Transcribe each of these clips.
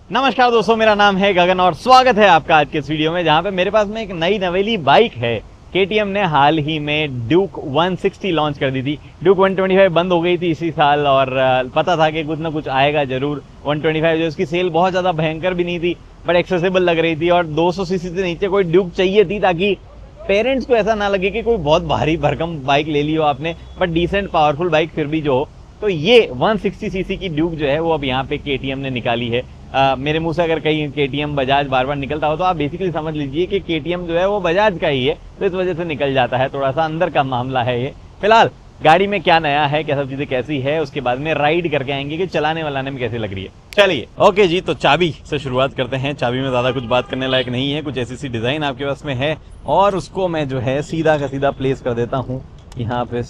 नमस्कार दोस्तों, मेरा नाम है गगन और स्वागत है आपका आज के इस वीडियो में, जहां पे मेरे पास में एक नई नवेली बाइक है। केटीएम ने हाल ही में ड्यूक 160 लॉन्च कर दी थी। ड्यूक 125 बंद हो गई थी इसी साल और पता था कि कुछ ना कुछ आएगा जरूर। 125 जो उसकी सेल बहुत ज़्यादा भयंकर भी नहीं थी बट एक्सेसिबल लग रही थी और 200 सीसी से नीचे कोई ड्यूक चाहिए थी ताकि पेरेंट्स को ऐसा ना लगे कि कोई बहुत भारी भरकम बाइक ले ली हो आपने, बट डिसेंट पावरफुल बाइक फिर भी जो हो। तो ये 160 सीसी की ड्यूक जो है वो अब यहाँ पे केटीएम ने निकाली है। मेरे मुंह से अगर कहीं केटीएम बजाज बार बार निकलता हो तो आप बेसिकली समझ लीजिए कि केटीएम जो है वो बजाज का ही है, तो इस वजह से निकल जाता है। थोड़ा सा अंदर का मामला है ये। फिलहाल गाड़ी में क्या नया है, क्या सब चीजें कैसी है, उसके बाद में राइड करके आएंगे कि चलाने वालाने में कैसी लग रही है। चलिए ओके जी, तो चाबी से शुरुआत करते हैं। चाबी में ज्यादा कुछ बात करने लायक नहीं है, कुछ ऐसी सी डिजाइन आपके पास में है और उसको मैं जो है सीधा का सीधा प्लेस कर देता हूँ यहाँ पे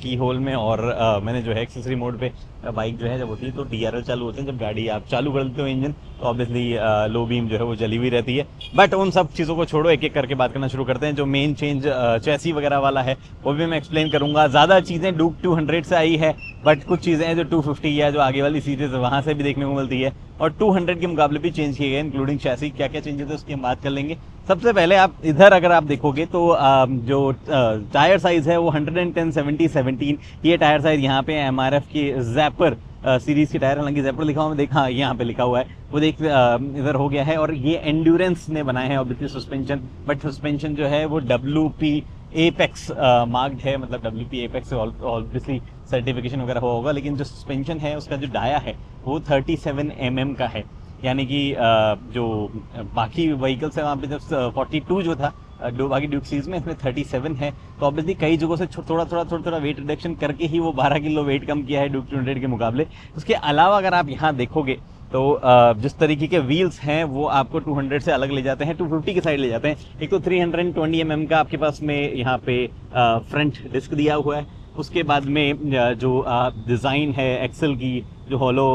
की होल में। और मैंने जो है एक्सेसरी मोड पे बाइक जो है जब होती है तो डीआरएल चालू होते हैं। जब गाड़ी आप चालू कर देते हो इंजन तो ऑब्वियसली लो बीम जो है वो जली हुई रहती है। बट उन सब चीज़ों को छोड़ो, एक एक करके बात करना शुरू करते हैं। जो मेन चेंज चैसी वगैरह वाला है वो भी मैं एक्सप्लेन करूंगा। ज़्यादा चीज़ें ड्यूक 200 से आई है बट कुछ चीज़ें हैं जो 250 या जो आगे वाली सीरीज है वहाँ से भी देखने को मिलती है और 200 के मुकाबले भी चेंज किए गए, इंक्लूडिंग चैसी। क्या क्या चेंजेस है उसकी हम बात कर लेंगे। सबसे पहले आप इधर अगर आप देखोगे तो जो टायर साइज है वो 110 70 17 ये टायर साइज यहाँ पे एमआरएफ की जैपर सीरीज के टायर, हालांकि जैपर लिखा हुआ मैं देखा यहाँ पे लिखा हुआ है वो देख इधर हो गया है। और ये एंड्योरेंस ने बनाए हैं ऑब्वियसली सस्पेंशन, बट सस्पेंशन जो है वो WP एपेक्स मार्क्ड है, मतलब WP एपेक्स ऑब्वियसली सर्टिफिकेशन वगैरह हुआ होगा। लेकिन जो सस्पेंशन है उसका जो डाया है वो 37 mm का है, यानी कि जो बाकी व्हीकल्स है वहाँ पे जब 42 जो था बाकी ड्यूक सीरीज में, इसमें 37 है। तो ऑब्वियसली कई जगहों से थोड़ा वेट रिडक्शन करके ही वो 12 किलो वेट कम किया है ड्यूक 200 के मुकाबले। उसके अलावा अगर आप यहाँ देखोगे तो जिस तरीके के व्हील्स हैं वो आपको 200 से अलग ले जाते हैं, 250 की साइड ले जाते हैं। एक तो 320 mm का आपके पास में यहाँ पे फ्रंट डिस्क दिया हुआ है। उसके बाद में जो डिज़ाइन है एक्सेल की, जो हॉलो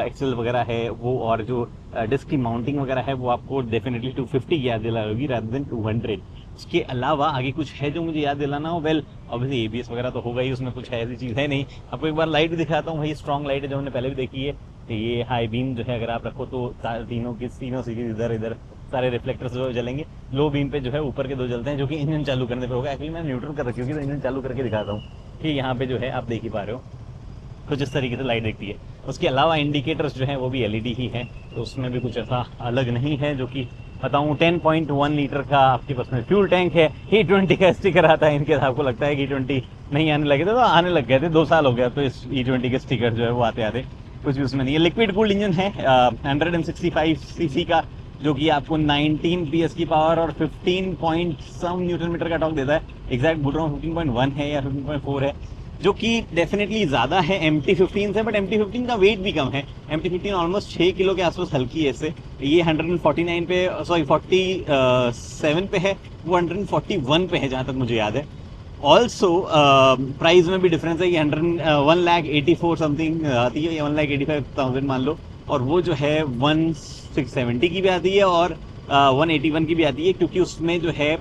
एक्सेल वगैरह है वो, और जो डिस्क की माउंटिंग वगैरह है वो आपको डेफिनेटली 250 की याद दिला होगी रादर देन 200। उसके अलावा आगे कुछ है जो मुझे याद दिलाना हो, वेल ऑब्वियसली ABS वगैरह तो होगा ही, उसमें कुछ ऐसी चीज़ है नहीं। आपको एक बार लाइट भी दिखाता हूँ, भाई स्ट्रॉन्ग लाइट है जो हमने पहले भी देखी है। ये हाई बीम जो है अगर आप रखो तो तीनों सीरीज इधर इधर सारे रिफ्लेक्टर्स जो जलेंगे। लो बीम पे जो है ऊपर के दो जलते हैं जो कि इंजन चालू करने पे होगा। एक्चुअली मैं न्यूट्रल कर रखी होगी तो इंजन चालू करके दिखाता हूँ कि यहाँ पे जो है आप देख ही पा रहे हो कुछ इस तरीके से लाइट दिखती है। उसके अलावा इंडिकेटर्स जो हैं वो भी LED ही हैं, तो उसमें भी कुछ ऐसा अलग नहीं है। जो कि बताऊँ 10.1 लीटर का आपके पास में फ्यूल टैंक है। E20 का स्टिकर आता है इनके, आपको लगता है कि E20 नहीं आने लगे थे, तो आने लग गए थे, 2 साल हो गया तो इस E20 के स्टिकर जो है वो आते आते कुछ भी उसमें नहीं है। लिक्विड कूल्ड इंजन है 165 सीसी का, जो कि आपको 19 PS की पावर और 15 पॉइंट सम न्यूटन मीटर का टॉर्क देता है। एग्जैक्ट बोल रहा हूँ 15.1 है या 15.4 है, जो कि डेफिनेटली ज़्यादा है MT-15 से, बट MT-15 का वेट भी कम है। MT-15 ऑलमोस्ट 6 किलो के आसपास हल्की है इससे। ये 149 पे, सॉरी 47 पे है, वो 141 पे है जहाँ तक मुझे याद है। ऑल्सो प्राइस में भी डिफरेंस है, ये 1,84,000 समथिंग आती है या 1,85,000 मान लो, और वो जो है 1,670 की भी आती है और 181 की भी आती है, क्योंकि उसमें जो है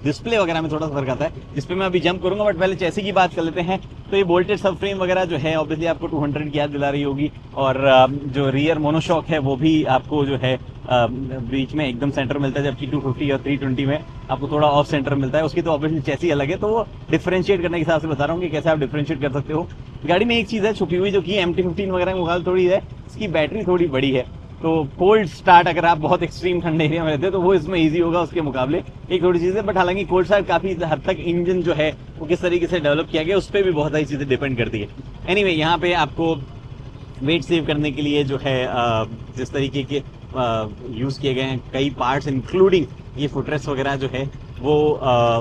डिस्प्ले वगैरह में थोड़ा सा फर्क आता है, जिस पे मैं अभी जंप करूंगा। बट पहले चैसी की बात कर लेते हैं। तो ये बोल्टेड सब फ्रेम वगैरह जो है ऑब्वियसली आपको 200 की याद दिला रही होगी, और जो रियर मोनोशॉक है वो भी आपको जो है बीच में एकदम सेंटर मिलता है, जबकि 250 और 320 में आपको थोड़ा ऑफ सेंटर मिलता है। उसकी तो ऑब्वियसली चैसी अलग है, तो वो डिफरेंशिएट करने के हिसाब से बता रहा हूँ कि कैसे आप डिफरेंशिएट कर सकते हो। गाड़ी में एक चीज़ है छुपी हुई, जो कि MT-15 वगैरह के मुकाबले थोड़ी है, इसकी बैटरी थोड़ी बड़ी है। तो कोल्ड स्टार्ट अगर आप बहुत एक्सट्रीम ठंडे एरिया में रहते हैं तो वो इसमें इजी होगा उसके मुकाबले, एक थोड़ी चीज़ है। बट हालांकि कोल्ड स्टार्ट काफ़ी हद तक इंजन जो है वो किस तरीके से डेवलप किया गया उस पर भी बहुत सारी चीज़ें डिपेंड करती है। एनीवे यहाँ पे आपको वेट सेव करने के लिए जो है जिस तरीके के यूज़ किए गए हैं कई पार्ट्स, इंक्लूडिंग ये फुटरेस्ट वगैरह जो है वो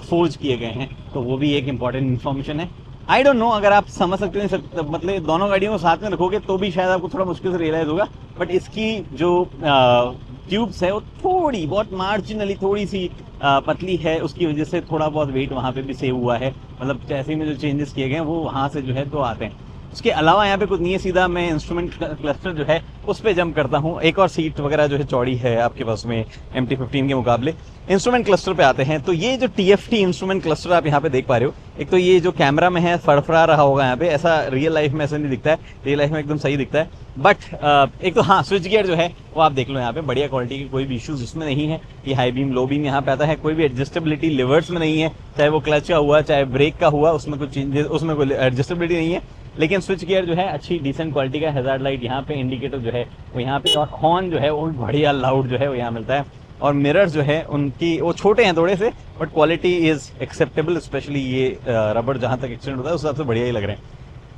फोर्ज किए गए हैं, तो वो भी एक इम्पॉर्टेंट इन्फॉर्मेशन है। आई डोंट नो, अगर आप समझ सकते हैं मतलब दोनों गाड़ियों को साथ में रखोगे तो भी शायद आपको थोड़ा मुश्किल से रियलाइज होगा, बट इसकी जो ट्यूब्स है वो थोड़ी बहुत मार्जिनली थोड़ी सी पतली है, उसकी वजह से थोड़ा बहुत वेट वहाँ पे भी सेव हुआ है। मतलब चैसी में जो चेंजेस किए गए हैं वो वहाँ से जो है तो आते हैं। उसके अलावा यहाँ पे कुछ नहीं है, सीधा मैं इंस्ट्रूमेंट क्लस्टर जो है उस पर जंप करता हूँ। एक और सीट वगैरह जो है चौड़ी है आपके पास में MT-15 के मुकाबले। इंस्ट्रूमेंट क्लस्टर पे आते हैं, तो ये जो TFT इंस्ट्रूमेंट क्लस्टर आप यहाँ पे देख पा रहे हो, एक तो ये जो कैमरा में है फड़फड़ा रहा होगा यहाँ पे, ऐसा रियल लाइफ में ऐसा नहीं दिखता है, रियल लाइफ में एकदम सही दिखता है। बट एक तो हाँ, स्विच गियर जो है वो आप देख लो यहाँ पे, बढ़िया क्वालिटी की, कोई भी इश्यूज उसमें नहीं है। ये हाई बीम लो बीम यहाँ पे आता है, कोई भी एडजस्टेबिलिटी लिवर्स में नहीं है, चाहे वो क्लच का हुआ चाहे ब्रेक का हुआ, उसमें कुछ चेंजेस, उसमें कोई एडजस्टेबिलिटी नहीं है। लेकिन स्विच गियर जो है अच्छी डिसेंट क्वालिटी का, हैजार्ड लाइट यहाँ पे, इंडिकेटर जो है वो यहाँ पे, और हॉर्न जो है वो बढ़िया लाउड जो है वो यहाँ मिलता है। और मिरर्स जो है उनकी वो छोटे हैं थोड़े से, but quality is acceptable, specially ये रबर जहाँ तक एक्सटेंड होता है उस हिसाब से बढ़िया ही लग रहे हैं।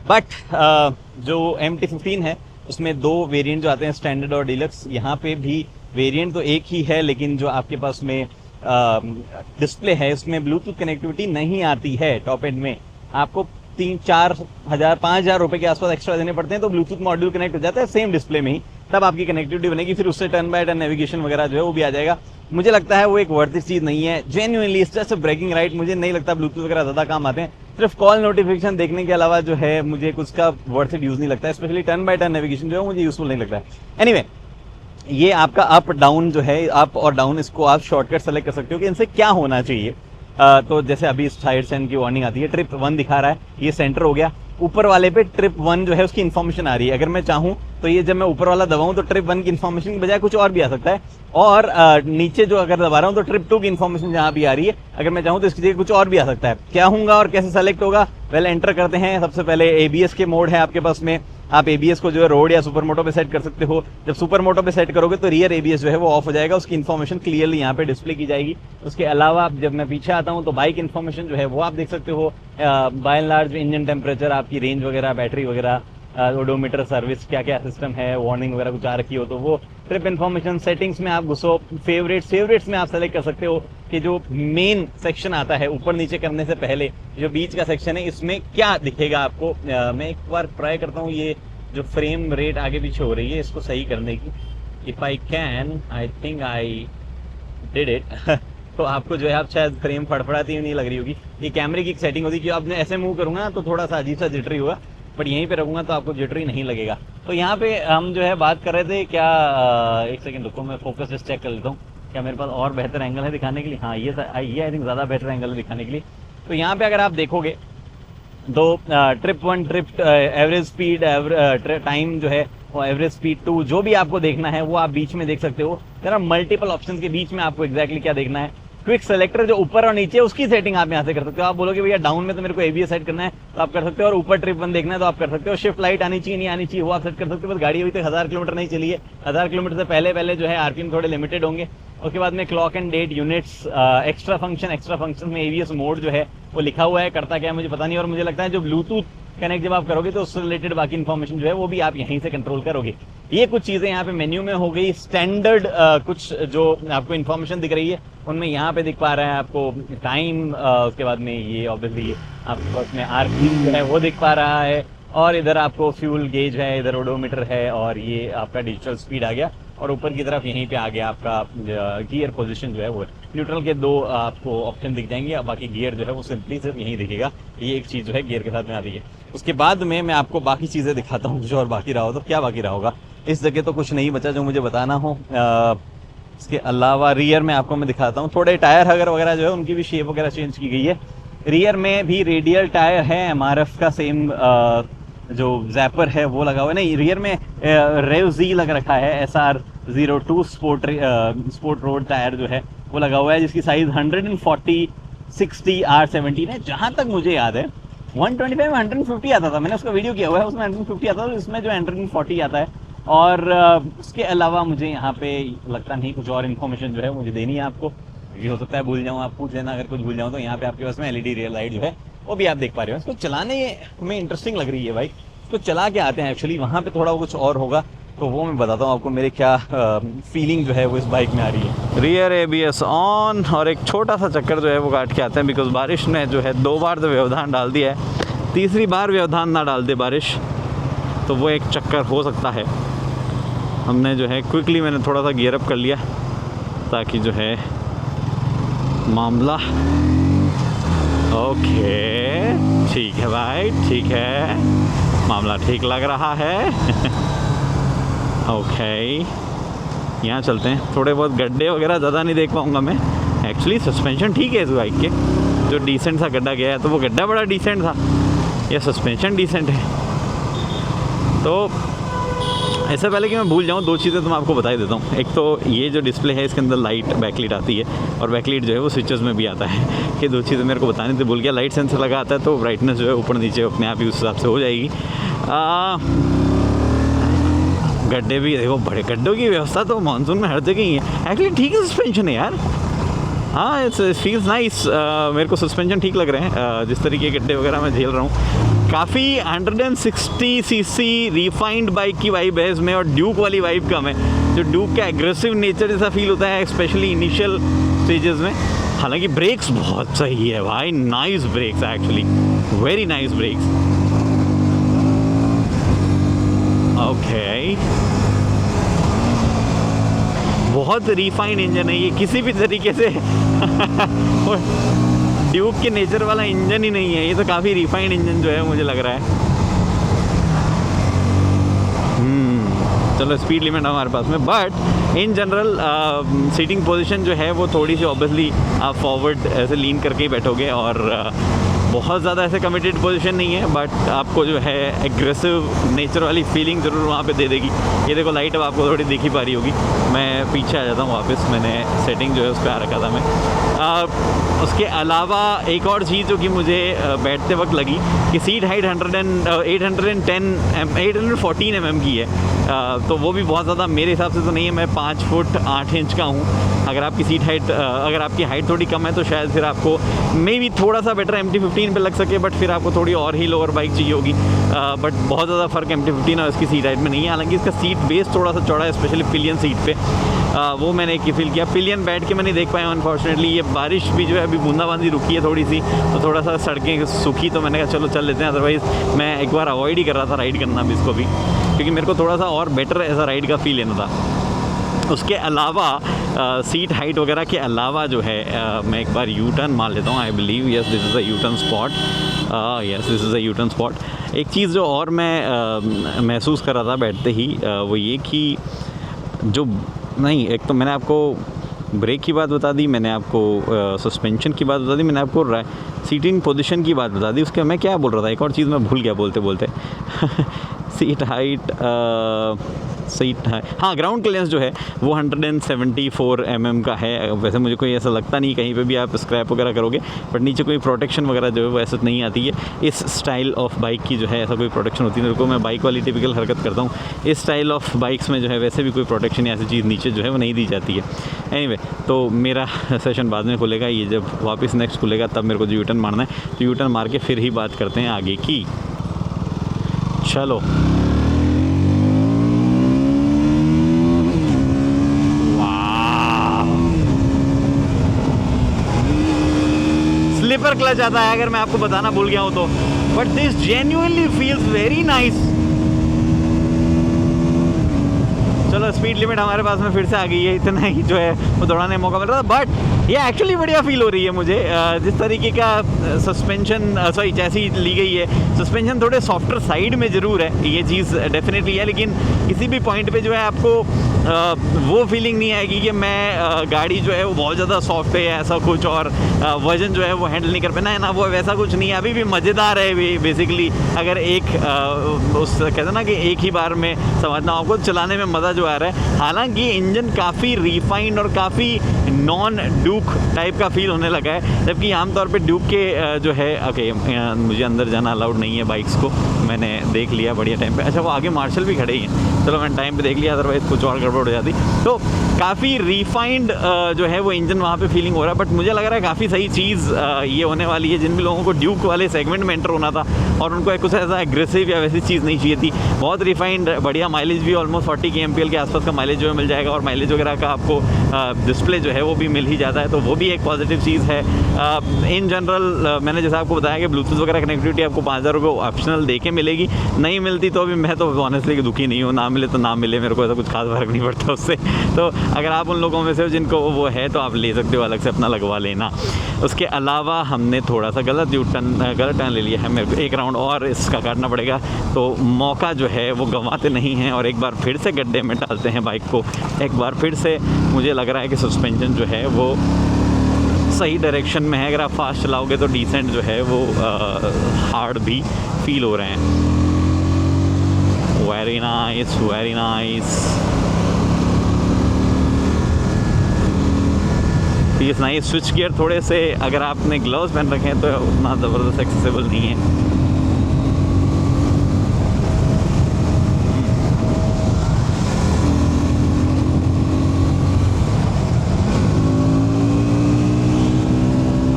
बट जो MT-15 है उसमें 2 वेरिएंट जो आते हैं, स्टैंडर्ड और डीलक्स। यहाँ पे भी वेरिएंट तो एक ही है, लेकिन जो आपके पास में डिस्प्ले है उसमें ब्लूटूथ कनेक्टिविटी नहीं आती है। टॉप एंड में आपको 3-4 हज़ार 5,000 रुपए के आसपास एक्स्ट्रा देने पड़ते हैं, तो ब्लूटूथ मॉड्यूल कनेक्ट हो जाता है सेम डिस्प्ले में ही, तब आपकी कनेक्टिविटी बनेगी। फिर उससे टर्न बाय टर्न नेविगेशन वगैरह जो है वो भी आ जाएगा। मुझे लगता है वो एक वर्थ इट चीज नहीं है, genuinely it's just a breaking right. मुझे नहीं लगता ब्लूटूथ वगैरह ज्यादा काम आते हैं, सिर्फ कॉल नोटिफिकेशन देखने के अलावा जो है मुझे कुछ का वर्थ इट यूज नहीं लगता है, specially turn by turn navigation जो है मुझे यूजफुल नहीं लगता है। एनीवे, ये आपका अप डाउन जो है, अप और डाउन, इसको आप शॉर्टकट सेलेक्ट कर सकते हो कि इनसे क्या होना चाहिए। तो जैसे अभी साइड सेंड की वार्निंग आती है, ट्रिप 1 दिखा रहा है, ये सेंटर हो गया। ऊपर वाले पे ट्रिप 1 जो है उसकी इन्फॉर्मेशन आ रही है। अगर मैं चाहूँ तो ये जब मैं ऊपर वाला दबाऊं तो ट्रिप 1 की इन्फॉर्मेशन की बजाय कुछ और भी आ सकता है, और नीचे जो अगर दबा रहा हूँ तो ट्रिप 2 की इन्फॉर्मेशन जहाँ भी आ रही है, अगर मैं चाहूँ तो इसकी जगह कुछ और भी आ सकता है। क्या होगा और कैसे सेलेक्ट होगा, वेल एंटर करते हैं। सबसे पहले ABS के मोड है आपके पास में, आप ABS को जो है रोड या सुपर मोटो पे सेट कर सकते हो। जब सुपर मोटो पे सेट करोगे तो रियर ABS जो है वो ऑफ हो जाएगा, उसकी इन्फॉर्मेशन क्लियरली यहाँ पे डिस्प्ले की जाएगी। उसके अलावा जब मैं पीछे आता हूँ तो बाइक इन्फॉर्मेशन जो है वो आप देख सकते हो, by and large engine temperature, आपकी रेंज वगैरह, बैटरी वगैरह, ओडोमीटर, सर्विस क्या क्या सिस्टम है, वार्निंग वगैरह कुछ आ रखी हो तो वो, ट्रिप इन्फॉर्मेशन। सेटिंग्स में आप घुसो, फेवरेट्स में आप सेलेक्ट कर सकते हो कि जो मेन सेक्शन आता है ऊपर नीचे करने से पहले, जो बीच का सेक्शन है इसमें क्या दिखेगा आपको। मैं एक बार ट्राई करता हूँ, ये जो फ्रेम रेट आगे पीछे हो रही है इसको सही करने की, if I can, I think I did it. तो आपको जो है, आप शायद फ्रेम फड़फड़ाती हुई नहीं लग रही होगी। ये कैमरे की एक सेटिंग होती है कि अब मैं ऐसे मूव करूंगा तो थोड़ा सा अजीब सा जिटरी होगा, बट यहीं पे रखूंगा तो आपको जिटरी नहीं लगेगा। तो यहाँ पे हम जो है बात कर रहे थे क्या, एक सेकंड रुको, मैं फोकस जस्ट चेक कर लेता हूँ, क्या मेरे पास और बेहतर एंगल है दिखाने के लिए। हाँ, ये आई थिंक ज़्यादा बेहतर एंगल है दिखाने के लिए। तो यहाँ पे अगर आप देखोगे तो trip 1, trip average speed, time जो है, और एवरेज स्पीड 2, जो भी आपको देखना है वो आप बीच में देख सकते हो। देयर आर मल्टीपल ऑप्शंस के बीच में आपको एग्जैक्टली क्या देखना है। क्विक सेलेक्टर जो ऊपर और नीचे, उसकी सेटिंग आप यहाँ से कर सकते हो। आप बोलोगे भैया डाउन में तो मेरे को ABS सेट करना है तो आप कर सकते हो, और ऊपर ट्रिप 1 देखना है तो आप कर सकते हो। शिफ्ट लाइट आनी चाहिए नहीं आनी चाहिए वो आप सेट कर सकते हो। बस गाड़ी अभी तक 1000 किलोमीटर नहीं चली है, 1000 किलोमीटर से पहले जो है RPM थोड़े लिमिटेड होंगे। उसके बाद में clock and date units, extra function में ABS मोड जो है वो लिखा हुआ है, करता क्या है मुझे पता नहीं। और मुझे लगता है जो ब्लूटूथ कनेक्ट जब आप करोगे तो उससे रिलेटेड बाकी इन्फॉर्मेशन जो है वो भी आप यहीं से कंट्रोल करोगे। ये कुछ चीजें यहाँ पे मेन्यू में हो गई। स्टैंडर्ड कुछ जो आपको इन्फॉर्मेशन दिख रही है उनमें यहाँ पे दिख पा रहा है आपको टाइम, उसके बाद में ये ऑब्वियसली आपको उसमें RPM जो है वो दिख पा रहा है, और इधर आपको फ्यूल गेज है, इधर ओडोमीटर है, और ये आपका डिजिटल स्पीड आ गया, और ऊपर की तरफ यहीं पे आ गया आपका गियर पोजीशन जो है वो। न्यूट्रल के 2 आपको ऑप्शन दिख जाएंगे, अब बाकी गियर जो है वो सिंपली सिर्फ यहीं दिखेगा। ये एक चीज़ जो है गियर के साथ में आती है। उसके बाद में मैं आपको बाकी चीज़ें दिखाता हूँ, कुछ और बाकी रहा हो तो। क्या बाकी रहा होगा इस जगह, तो कुछ नहीं बचा जो मुझे बताना हो। इसके अलावा रियर में आपको मैं दिखाता हूँ, थोड़े टायर वगैरह जो है उनकी भी शेप वगैरह चेंज की गई है। रियर में भी रेडियल टायर है, MRF का सेम जो जैपर है वो लगा हुआ है। नहीं, रियर में रेव जी लग रखा है, SR02 स्पोर्ट रोड टायर जो है वो लगा हुआ है, जिसकी साइज 140, 60, R17 है। जहाँ तक मुझे याद है 125 में 150 आता था, मैंने उसका वीडियो किया हुआ है, उसमें 150 आता था, इसमें जो 140 आता है। और उसके अलावा मुझे यहाँ पे लगता नहीं कुछ और इन्फॉर्मेशन जो है मुझे देनी है आपको। ये हो सकता है भूल जाऊँ, आप पूछ लेना अगर कुछ भूल जाऊँ तो। यहाँ पे आपके पास में LED रियर लाइट जो है वो भी आप देख पा रहे हो। इसको चलाने में इंटरेस्टिंग लग रही है भाई। इसको चला के आते हैं, एक्चुअली वहाँ पे थोड़ा कुछ और होगा तो वो मैं बताता हूँ आपको मेरे क्या फीलिंग जो है वो इस बाइक में आ रही है। रियर ABS ऑन, और एक छोटा सा चक्कर जो है वो काट के आते हैं, बिकॉज बारिश ने जो है 2 बार तो व्यवधान डाल दिया है, तीसरी बार व्यवधान ना डाल दे बारिश तो वो एक चक्कर हो सकता है। हमने जो है क्विकली मैंने थोड़ा सा गियर अप कर लिया ताकि जो है मामला ओके, ठीक है भाई, ठीक है। मामला ठीक लग रहा है। ओके, यहाँ चलते हैं। थोड़े बहुत गड्ढे वगैरह ज़्यादा नहीं देख पाऊँगा मैं। एक्चुअली सस्पेंशन ठीक है इस बाइक के, जो डिसेंट सा गड्ढा गया है तो वो गड्ढा बड़ा डिसेंट था, ये सस्पेंशन डिसेंट है। तो ऐसे पहले कि मैं भूल जाऊँ, दो चीज़ें तो मैं आपको बता ही देता हूँ। एक तो ये जो डिस्प्ले है इसके अंदर लाइट बैकलाइट आती है, और बैकलाइट जो है वो स्विचेस में भी आता है। ये दो चीज़ें मेरे को बतानी थी, भूल गया। लाइट सेंसर लगा आता है तो ब्राइटनेस जो है ऊपर नीचे अपने आप ही उस हिसाब से हो जाएगी। गड्ढे भी देखो, बड़े गड्ढों की व्यवस्था तो मानसून में हर जगह ही है। एक्चुअली ठीक है सस्पेंशन है यार, हाँ इट्स फील्स नाइस। मेरे को सस्पेंशन ठीक लग रहे हैं, जिस तरीके के गड्ढे वगैरह मैं झेल रहा हूँ। काफ़ी 160 सीसी रिफाइंड बाइक की वाइब है इसमें, और ड्यूक वाली वाइब कम है। जो ड्यूक का एग्रेसिव नेचर जैसा फील होता है स्पेशली इनिशियल स्टेजेस में। हालांकि ब्रेक्स बहुत सही है भाई, nice brakes actually, very nice brakes. Okay, बहुत रिफाइंड इंजन है ये, किसी भी तरीके से ड्यूक के नेचर वाला इंजन ही नहीं है ये, तो काफ़ी रिफाइंड इंजन जो है मुझे लग रहा है। चलो स्पीड लिमिट हमारे पास में, but in general seating position जो है वो थोड़ी सी ऑब्वियसली आप फॉरवर्ड ऐसे लीन करके ही बैठोगे, और बहुत ज़्यादा ऐसे कमिटेड पोजीशन नहीं है, बट आपको जो है एग्रेसिव नेचर वाली फीलिंग ज़रूर वहाँ पे दे देगी। ये देखो लाइट अब आपको थोड़ी दिख ही पा रही होगी। मैं पीछे आ जाता हूँ वापस, मैंने सेटिंग जो है उस पर आ रखा था मैं। उसके अलावा एक और चीज़ जो कि मुझे बैठते वक्त लगी कि सीट हाइट 814 mm की है, तो वो भी बहुत ज़्यादा मेरे हिसाब से तो नहीं है। मैं 5 फुट 8 इंच का हूँ। अगर आपकी सीट हाइट अगर आपकी हाइट थोड़ी कम है तो शायद फिर आपको मे भी थोड़ा सा बेटर MT-15 पे लग सके, बट फिर आपको थोड़ी और ही लोअर बाइक चाहिए होगी। बट बहुत ज़्यादा फ़र्क MT-15 और इसकी सीट हाइट में नहीं है। हालांकि इसका सीट बेस थोड़ा सा चौड़ा है, स्पेशली पिलियन सीट पे। वो मैंने एक फील किया। पिलियन बैठ के मैं नहीं देख पाया अनफॉर्चुनेटली। ये बारिश भी जो है अभी बूंदाबांदी रुकी है थोड़ी सी, तो थोड़ा सा सड़कें सूखी, तो मैंने कहा चलो चल लेते हैं। अदरवाइज़ मैं एक बार अवॉइड ही कर रहा था राइड करना भी इसको भी, क्योंकि मेरे को थोड़ा सा और बेटर ऐसा राइड का फील लेना था। उसके अलावा सीट हाइट वगैरह के अलावा जो है मैं एक बार यू टर्न मार लेता हूँ। I believe yes this is a U turn spot, yes this is a U turn spot. एक चीज़ जो और मैं महसूस कर रहा था बैठते ही, वो ये कि जो नहीं, एक तो मैंने आपको ब्रेक की बात बता दी, मैंने आपको सस्पेंशन की बात बता दी, मैंने आपको सीटिंग पोजीशन की बात बता दी। उसके मैं क्या बोल रहा था, एक और चीज़ मैं भूल गया बोलते बोलते सीट हाइट हाँ, ग्राउंड क्लियरेंस जो है वो 174 mm का है। वैसे मुझे कोई ऐसा लगता नहीं कहीं पे भी आप स्क्रैप वगैरह करोगे, बट नीचे कोई प्रोटेक्शन वगैरह जो है वो ऐसा नहीं आती है। इस स्टाइल ऑफ बाइक की जो है ऐसा कोई प्रोटेक्शन होती है। देखो मैं बाइक वाली टिपिकल हरकत करता हूँ, इस स्टाइल ऑफ बाइक्स में जो है वैसे भी कोई प्रोटेक्शन या ऐसी चीज़ नीचे जो है वो नहीं दी जाती है। एनीवे, तो मेरा सेशन बाद में खुलेगा, ये जब वापस नेक्स्ट खुलेगा तब मेरे को जो यूटर्न मारना है, तो यूटर्न मार के फिर ही बात करते हैं आगे की। चलो स्लीपर क्लच आता है अगर मैं आपको बताना भूल गया हूँ तो, but this genuinely feels very nice. चलो स्पीड लिमिट हमारे पास में फिर से आ गई है, इतना ही जो है वो दौड़ाने का मौका मिल रहा था, बट ये एक्चुअली बढ़िया फील हो रही है मुझे। जिस तरीके का सस्पेंशन चैसी ली गई है, सस्पेंशन थोड़े सॉफ्टर साइड में ज़रूर है, ये चीज़ डेफिनेटली है, लेकिन किसी भी पॉइंट पे जो है आपको वो फीलिंग नहीं आएगी कि मैं गाड़ी जो है वो बहुत ज़्यादा सॉफ्ट है ऐसा कुछ, और वजन जो है वो हैंडल नहीं कर पाना है ना, वो वैसा कुछ नहीं है। अभी भी मज़ेदार है बेसिकली, अगर एक उस कहते हैं ना कि एक ही बार में समझना, आपको चलाने में मज़ा जो आ रहा है। हालांकि इंजन काफ़ी रिफाइंड और काफ़ी नॉन ड्यूक टाइप का फील होने लगा है, जबकि आमतौर पे ड्यूक के जो है ओके मुझे अंदर जाना अलाउड नहीं है बाइक्स को, मैंने देख लिया बढ़िया टाइम पे। अच्छा वो आगे मार्शल भी खड़े ही हैं, चलो मैंने टाइम पे देख लिया, अदरवाइज़ कुछ और गड़बड़ हो जाती। तो काफ़ी रिफाइंड जो है वो इंजन वहाँ पे फीलिंग हो रहा है, बट मुझे लग रहा है काफ़ी सही चीज़ ये होने वाली है। जिन भी लोगों को ड्यूक वाले सेगमेंट में एंटर होना था और उनको कुछ ऐसा एग्रेसिव या वैसी चीज़ नहीं चाहिए थी, बहुत रिफाइंड बढ़िया माइलेज भी ऑलमोस्ट 40 kmpl के आसपास का माइलेज जो है मिल जाएगा, और माइलेज वगैरह का आपको डिस्प्ले जो है है वो भी मिल ही जाता है, तो वो भी एक पॉजिटिव चीज़ है। इन जनरल मैंने जैसा आपको बताया कि ब्लूटूथ वगैरह कनेक्टिविटी आपको 5,000 रुपये ऑप्शनल दे के मिलेगी, नहीं मिलती तो अभी मैं तो ऑनेस्टली दुखी नहीं हूँ, ना मिले तो ना मिले, मेरे को ऐसा कुछ खास फर्क नहीं पड़ता उससे। तो अगर आप उन लोगों में से हो जिनको वो है तो आप ले सकते हो, अलग से अपना लगवा लेना। उसके अलावा हमने थोड़ा सा गलत टर्न ले लिया है, मेरे को एक राउंड और इसका काटना पड़ेगा, तो मौका जो है वो गंवाते नहीं हैं और एक बार फिर से गड्ढे में डालते हैं बाइक को। एक बार फिर से मुझे लग रहा है कि सस्पेंशन जो है वो सही डायरेक्शन में है। अगर आप फास्ट चलाओगे तो डिसेंट जो है वो हार्ड भी फील हो रहे हैं। वेरी नाइस, वेरी नाइस, इस नाइस। स्विच गियर थोड़े से अगर आपने ग्लव्स पहन रखे हैं तो उतना ज़बरदस्त एक्सेसिबल नहीं है।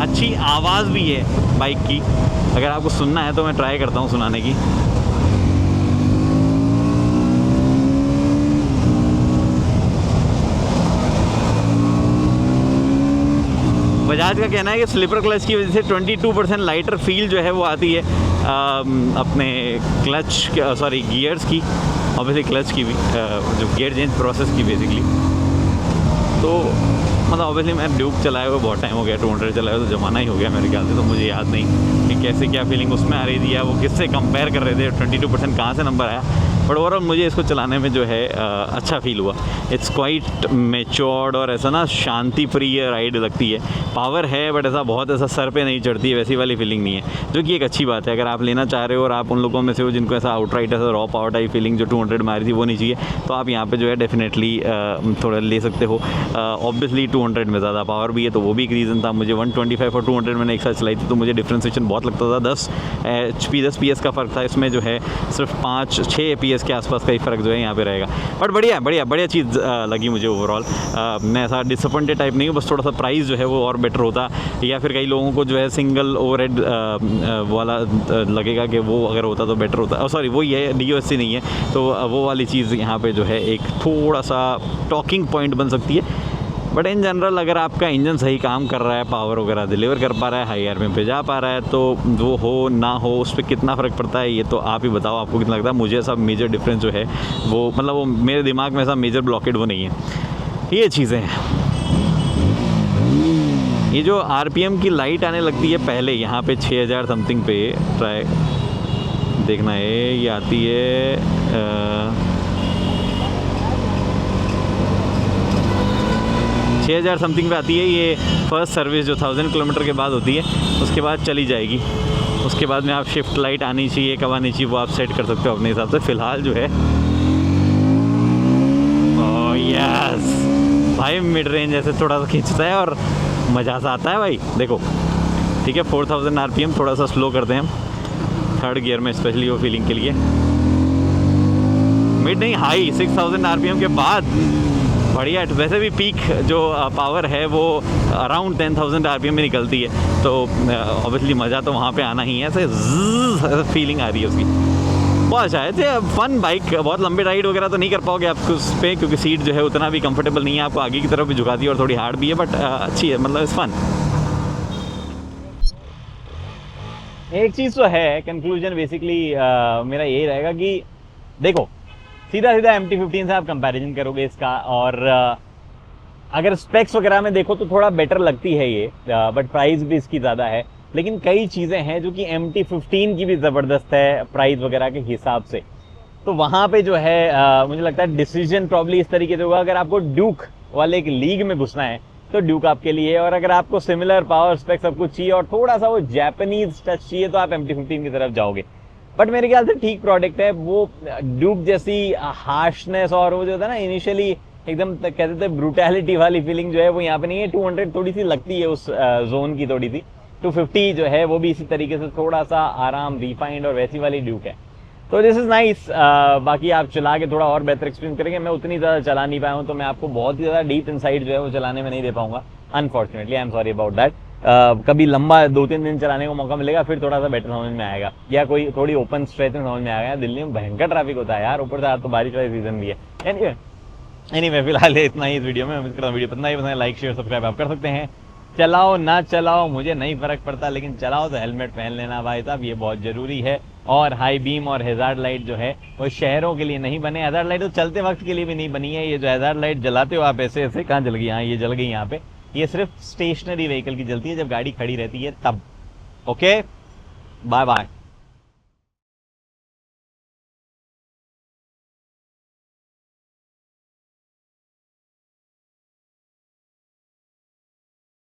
अच्छी आवाज़ भी है बाइक की, अगर आपको सुनना है तो मैं ट्राई करता हूँ सुनाने की। बजाज का कहना है कि स्लीपर क्लच की वजह से 22% लाइटर फील जो है वो आती है अपने क्लच गियर्स की, ऑब्वियसली क्लच की भी, जो गियर चेंज प्रोसेस की बेसिकली। तो मतलब ऑब्वियसली मैं ड्यूक चलाया हुआ बहुत टाइम हो गया, 200 चलाया तो ज़माना ही हो गया मेरे ख्याल से, तो मुझे याद नहीं कि कैसे क्या फीलिंग उसमें आ रही थी या वो किससे कंपेयर कर रहे थे, 22% कहाँ से नंबर आया। बट ओवरऑल मुझे इसको चलाने में जो है अच्छा फील हुआ। इट्स क्वाइट मेच्योर्ड और ऐसा ना शांति प्रिय राइड लगती है। पावर है बट ऐसा सर पे नहीं चढ़ती है, वैसी वाली फीलिंग नहीं है, जो कि एक अच्छी बात है। अगर आप लेना चाह रहे हो और आप उन लोगों में से हो जिनको ऐसा आउटराइट ऐसा रॉ पावर टाइप फीलिंग जो 200 में आ रही थी वो नहीं चाहिए, तो आप यहाँ पे जो है डेफिनेटली थोड़ा ले सकते हो। ऑब्वियसली 200 में ज़्यादा पावर भी है, तो वो भी एक रीज़न था। मुझे 125 और 200 मैंने एक साथ चलाई थी तो मुझे डिफ्रेंसिएशन बहुत लगता था। 10 PS का फ़र्क था, इसमें जो है सिर्फ 5-6 PS के आसपास का ही फ़र्क जो है यहाँ पे रहेगा। बट बढ़िया चीज़ लगी मुझे ओवरऑल। मैं ऐसा डिसअपॉइंटेड टाइप नहीं हूँ, बस थोड़ा सा प्राइस जो है वो और बेटर होता, या फिर कई लोगों को जो है सिंगल ओवरहेड वाला लगेगा कि वो अगर होता तो बेटर होता। सॉरी, वो ये DOSC नहीं है, तो वो वाली चीज़ यहाँ पे जो है एक थोड़ा सा टॉकिंग पॉइंट बन सकती है। बट इन जनरल अगर आपका इंजन सही काम कर रहा है, पावर वगैरह डिलीवर कर पा रहा है, हाई आरपीएम पे जा पा रहा है, तो वो हो ना हो उस पर कितना फ़र्क पड़ता है ये तो आप ही बताओ, आपको कितना लगता है। मुझे ऐसा मेजर डिफरेंस जो है वो मतलब वो मेरे दिमाग में ऐसा मेजर ब्लॉकेड वो नहीं है। ये चीज़ें हैं। ये जो आरपीएम की लाइट आने लगती है पहले यहाँ पे 6000 समथिंग पे, ट्राई देखना है, ये आती है 6000 समथिंग पे आती है। ये फर्स्ट सर्विस जो 1000 किलोमीटर के बाद होती है, उसके बाद चली जाएगी। उसके बाद में आप शिफ्ट लाइट आनी चाहिए, कब आनी चाहिए वो आप सेट कर सकते हो अपने हिसाब से। फ़िलहाल जो है ओह यस भाई, मिड रेंज ऐसे थोड़ा सा खींचता है और मज़ा सा आता है भाई। देखो ठीक है, 4000 RPM थोड़ा सा स्लो करते हैं हम थर्ड गियर में, स्पेशली वो फीलिंग के लिए। मिड नहीं, हाई 6000 RPM के बाद बढ़िया। वैसे भी पीक जो पावर है वो अराउंड 10,000 RPM में निकलती है, तो ऑब्वियसली मज़ा तो वहाँ पे आना ही है। ऐसे फीलिंग आ रही है उसकी, बहुत अच्छा है। फन बाइक, बहुत लंबे राइड वगैरह तो नहीं कर पाओगे आप उस पर, क्योंकि सीट जो है उतना भी कंफर्टेबल नहीं है, आपको आगे की तरफ भी झुकाती है और थोड़ी हार्ड भी है, बट अच्छी है, मतलब इट्स फन। एक चीज़ तो है, कंक्लूजन बेसिकली मेरा यही रहेगा कि देखो सीधा MT-15 से आप कंपैरिजन करोगे इसका, और अगर स्पेक्स वगैरह में देखो तो थोड़ा बेटर लगती है ये, बट प्राइस भी इसकी ज़्यादा है। लेकिन कई चीज़ें हैं जो कि MT-15 की भी ज़बरदस्त है प्राइस वगैरह के हिसाब से, तो वहाँ पे जो है मुझे लगता है डिसीजन प्रॉब्ली इस तरीके से होगा। अगर आपको ड्यूक वाले एक लीग में घुसना है तो ड्यूक आपके लिए है, और अगर आपको सिमिलर पावर स्पेक्स सब कुछ चाहिए और थोड़ा सा वो जैपनीज टच चाहिए तो आप MT-15 की तरफ जाओगे। बट मेरे ख्याल से ठीक प्रोडक्ट है। वो ड्यूक जैसी हार्शनेस और वो जो होता है ना इनिशियली एकदम कहते थे ब्रूटैलिटी वाली फीलिंग जो है वो यहाँ पे नहीं है। 200 थोड़ी सी लगती है उस जोन की, थोड़ी सी 250 जो है वो भी इसी तरीके से थोड़ा सा आराम रिफाइंड और वैसी वाली ड्यूक है। तो दिस इज़ नाइस। बाकी आप चला के थोड़ा और बेहतर एक्सपीरियंस करेंगे। मैं उतनी ज़्यादा चला नहीं पाया हूँ, तो मैं आपको बहुत ही ज़्यादा डीप इनसाइट जो है वो चलाने में नहीं दे पाऊंगा, unfortunately. I am sorry about that. कभी लंबा 2-3 दिन चलाने का मौका मिलेगा फिर थोड़ा सा बेटर समझ में आएगा, या कोई थोड़ी ओपन स्ट्रेच में समझ में आएगा। दिल्ली में भयंकर ट्रैफिक होता है यार, ऊपर से आज तो बारिश वाली सीजन भी है। एनीवे एनीवे फिलहाल इतना ही इस वीडियो में। उम्मीद करता हूँ वीडियो पसंद आई, पसंद लाइक शेयर सब्सक्राइब आप कर सकते हैं। चलाओ ना चलाओ मुझे नहीं फर्क पड़ता, लेकिन चलाओ तो हेलमेट पहन लेना भाई साहब, ये बहुत जरूरी है। और हाई बीम और हैजार्ड लाइट जो है वो शहरों के लिए नहीं बने। हैजार्ड लाइट तो चलते वक्त के लिए भी नहीं बनी है। ये जो हैजार्ड लाइट जलाते हो आप ऐसे ऐसे, कहाँ जल गई? हाँ ये जल गई यहाँ पे। ये सिर्फ स्टेशनरी व्हीकल की जलती है, जब गाड़ी खड़ी रहती है तब। Okay bye bye.